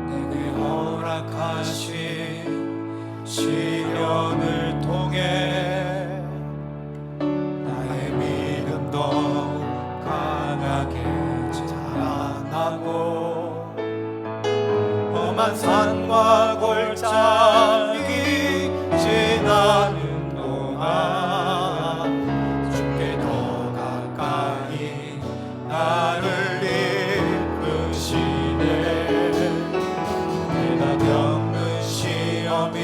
내게 허락하신 시련을 통해 나의 믿음도 강하게 자라나고 험한 산과 골짜기 지나는 동안 주께 더 가까이 나를 이끄시네. 내가 겪는 시험이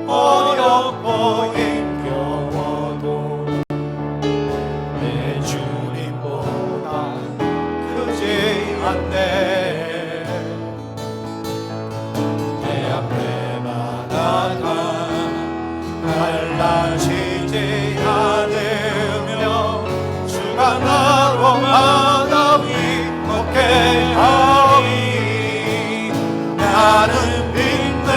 어렵고 힘겨워도 내 주님보다 크지 않네. 내 앞에 바다가 갈라지지 않으며 주가 나로 바다 위 걷게 하리. 나는 믿네.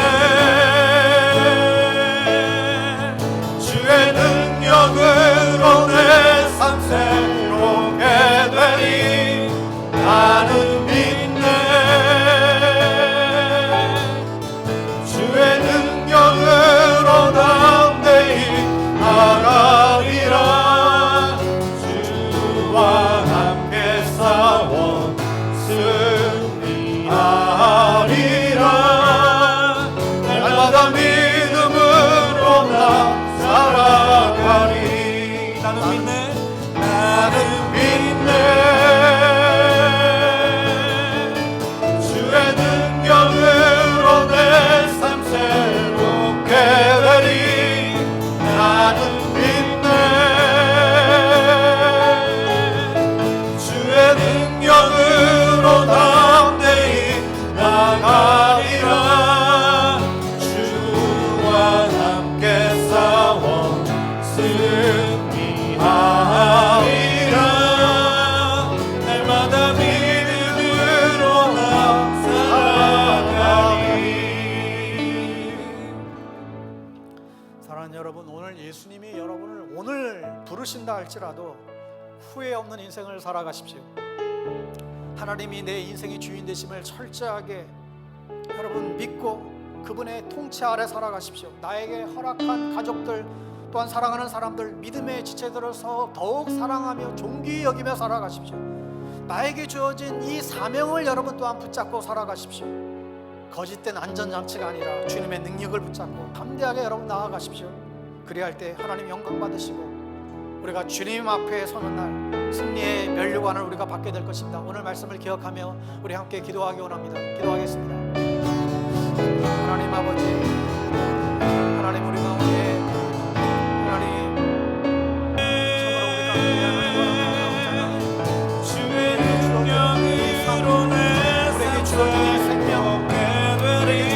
주의 능력으로 내 삶 새롭게 되리. 나는 믿네. 주의 능력으로 담대히 나가리라. 주와 함께 싸워 승리하리라. 날마다 믿음으로 나 살아가리. 나는 믿네. 나는 믿네. 주의 능력으로 내 삶 새롭게 되리. 나는 믿네. 주의 능력으로 담대히 나가리라. 주와 함께 싸워 승리하리라. 날마다 믿음으로 나 살아가리. 사랑하는 여러분, 오늘 예수님이 여러분을 오늘 부르신다 할지라도 후회 없는 인생을 살아가십시오. 하나님이 내 인생의 주인 되심을 철저하게 여러분 믿고 그분의 통치 아래 살아가십시오. 나에게 허락한 가족들 또한 사랑하는 사람들 믿음의 지체들어서 더욱 사랑하며 존귀히 여기며 살아가십시오. 나에게 주어진 이 사명을 여러분 또한 붙잡고 살아가십시오. 거짓된 안전장치가 아니라 주님의 능력을 붙잡고 담대하게 여러분 나아가십시오. 그리할 때 하나님 영광 받으시고 우리가 주님 앞에 서는 날 승리의 면류관을 우리가 받게 될 것입니다. 오늘 말씀을 기억하며 우리 함께 기도하기 원합니다. 기도하겠습니다. 하나님 아버지, 하나님 우리 가운데 하나님 참으로 우리 가운데 주의 능력으로 내 삶 새롭게 되리.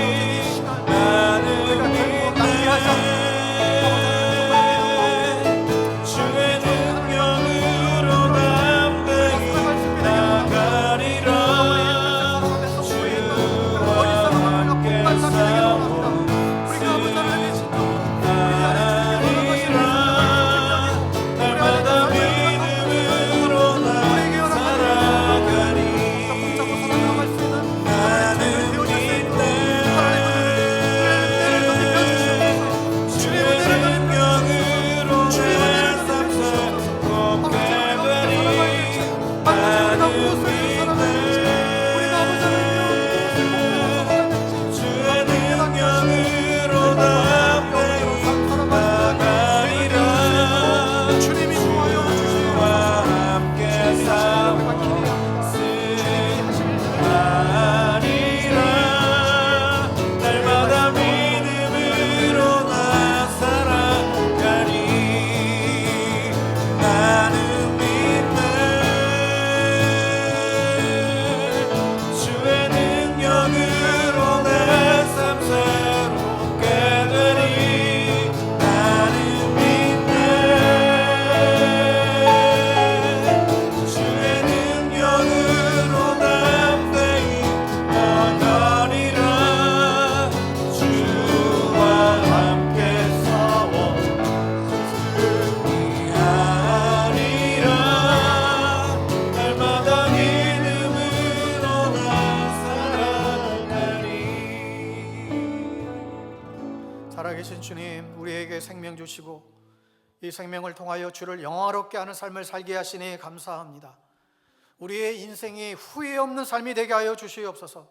주님, 우리에게 생명 주시고 이 생명을 통하여 주를 영화롭게 하는 삶을 살게 하시니 감사합니다. 우리의 인생이 후회 없는 삶이 되게 하여 주시옵소서.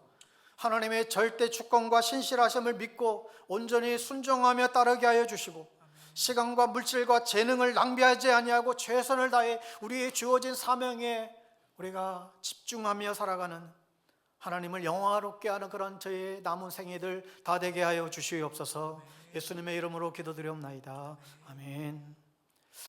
하나님의 절대 주권과 신실하심을 믿고 온전히 순종하며 따르게 하여 주시고, 시간과 물질과 재능을 낭비하지 아니하고 최선을 다해 우리의 주어진 사명에 우리가 집중하며 살아가는, 하나님을 영화롭게 하는 그런 저의 남은 생애들 다 되게 하여 주시옵소서. 예수님의 이름으로 기도드리옵나이다. 아멘.